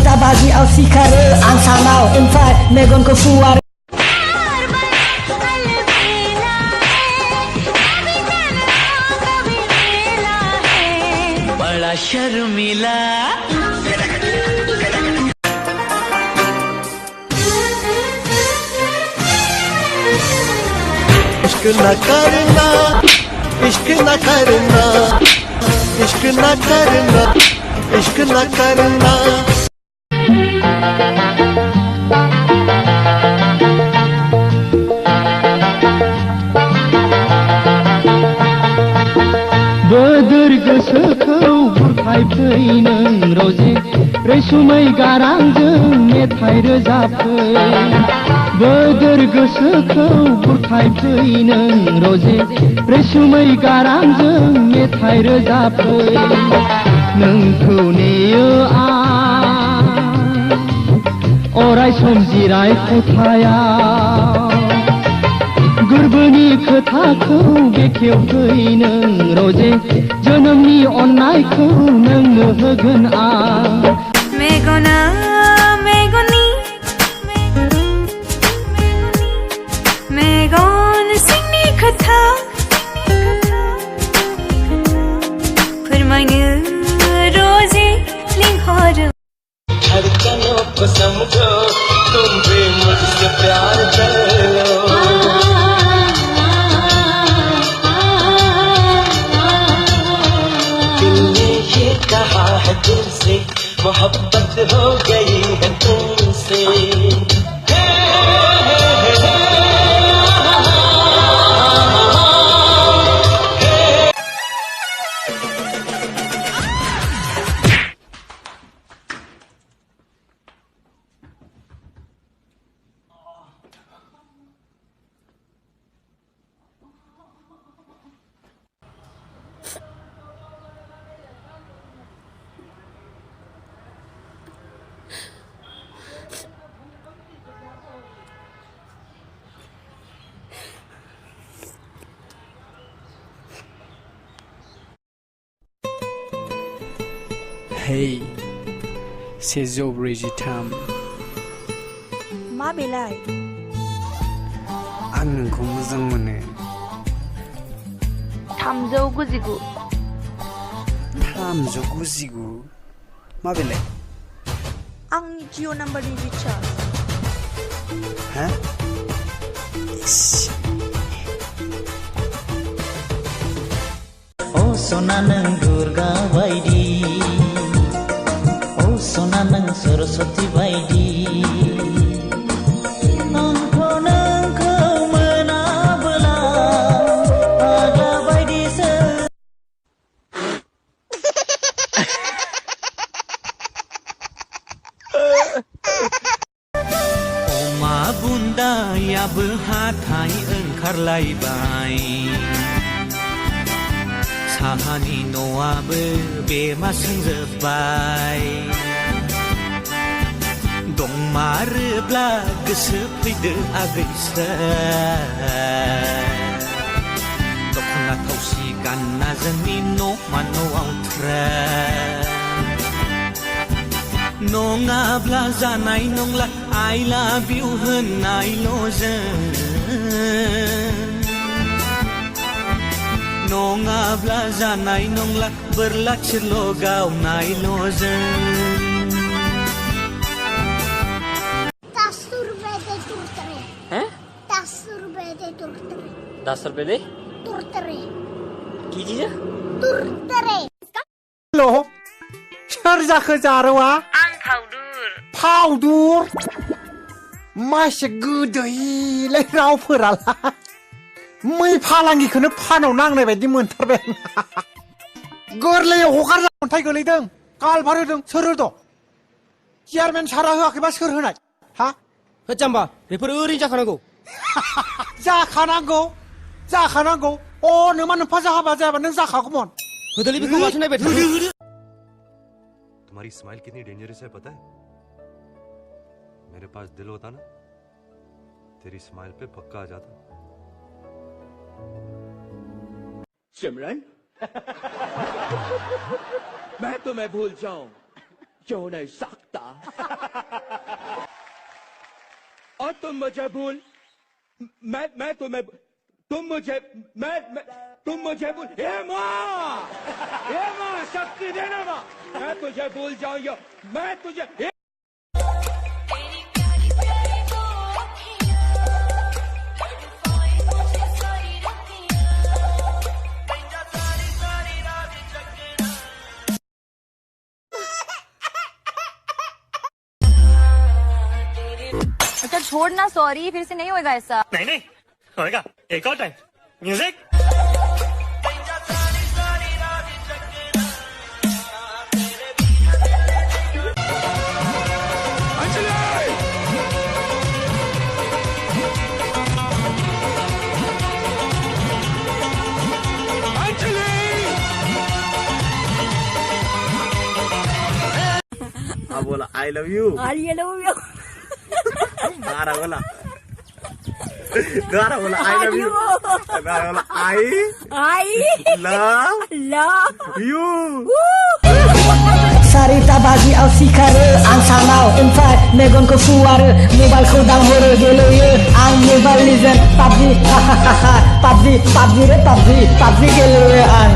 Minta bagi au sikare Angsanau invite Megon ke fuar बड़ा शर्मिला इश्क न करना इश्क न करना इश्क न करना इश्क न करना बोदोर गोसोखौ बुरखाय फै नों रजे रैसुमै गारांजों मेथाइ रोजाबफै बोदोर गोसोखौ बुरखाय फै नों रजे रैसुमै गारांजों मेथाइ रोजाबफै नोंखौ नेयो आं अराय सम जिराय खथायाव गोरबोनि खोथाखौ बेखेवफै नों रजे जोनोमनि अननायखौ नोंनो होगोन आं मेगना मेगननि मेगन सिंनि खोथा फोरमायनो रजे लिंहरो धड़कनों को समझो तुम भी मुझसे प्यार कर लो कहा है तुमसे मोहब्बत हो गई है तुमसे Hey, सेजौ ब्रैजिथाम मा बेलाय आं नोंखौ मोजां मोनो 399 399 मा बेलाय आंनि जिअ नाम्बारनि रिचार्ज हा ओ सना नों दुर्गा बायदि ओ सना नों सरस्वती बायदि आंखौ नोंखौ मोनाबोला आग्ला बायदिसो अमा बुन्दायाबो हाथाय ओंखारलायबाय साहानि न'आबो बेमा सोंजोबबाय दंमारोब्ला गोसो फैदो आगैस्रा दख'ना थावसि गानना जोंनि न'मा न'आव थ्रा नङाब्ला जानाय नंला I love you होननायल'जों नङाब्ला जानाय नंला बोरला थिरल' गावनायल'जों ₹10 की चीज है हेलो सोर जाखो जारौआ आं फावदुर फावदुर मासे गोदैलाय रावफोरालाय मै फालांगिखौनो फानाव नांनाय बायदि मोनथारबाय गोरलैयाव हगारजा अन्थाइ गोलैदों कालभार होदों सोर होदों चेयारमेन सारा होआखैबा सोर होनाय हा होजाम्बा बेफोर ओरैनो जाखानांगौ जाखानांगौ जाखानांगौ अ नोमा नोमफा जाहाबा जायाबा नों जाखागौमोन होदोलै बेखौ माथो नायबाय थादों तुम्हारी स्माइल कितनी डेंजरस है पता है मेरे पास दिल होता ना तेरी स्माइल पे पक्का आ जाता सिमरन मैं तुम्हें भूल जाऊं जो नहीं सकता और तुम मुझे भूल मैं तुम्हें तुम मुझे तुम मुझे भूल हे माँ शक्ति देना माँ मैं तुझे भूल जाऊंगा मैं तुझे अच्छा छोड़ना, सॉरी, फिर से नहीं होगा ऐसा। नहीं नहीं होएगा एक और टाइम म्यूजिक बोला आई लव यू गारा बोला आई लव यू गारा बोला I love you Sarita bagi au sikare ang sanau invite megon ko suara mobile ko dang hore gelo ye ang mobile legend PUBG PUBG gelo ye ang